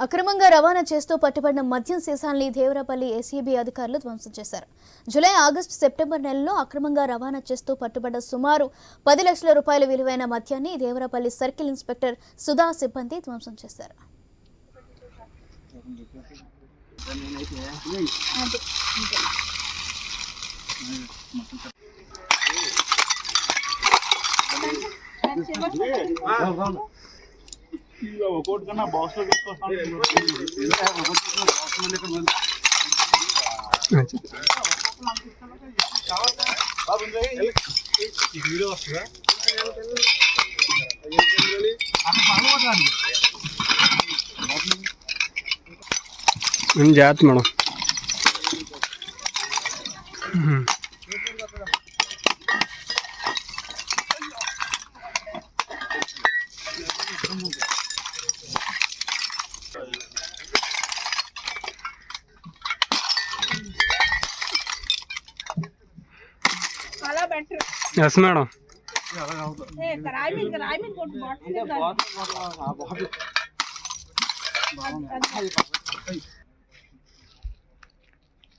అక్రమంగా రవాణా చేస్తూ పట్టుబడిన మద్యం సీసాల్ని దేవరాపల్లి ఏసీబీ అధికారులు ధ్వంసం చేశారు. జూలై, ఆగస్టు, సెప్టెంబర్ నెలల్లో అక్రమంగా రవాణా చేస్తూ పట్టుబడ్డ సుమారు 10 లక్షల రూపాయల విలువైన మద్యాన్ని దేవరాపల్లి సర్కిల్ ఇన్స్పెక్టర్ సుధా సిబ్బంది ధ్వంసం చేశారు. जात मैडम यस मैडम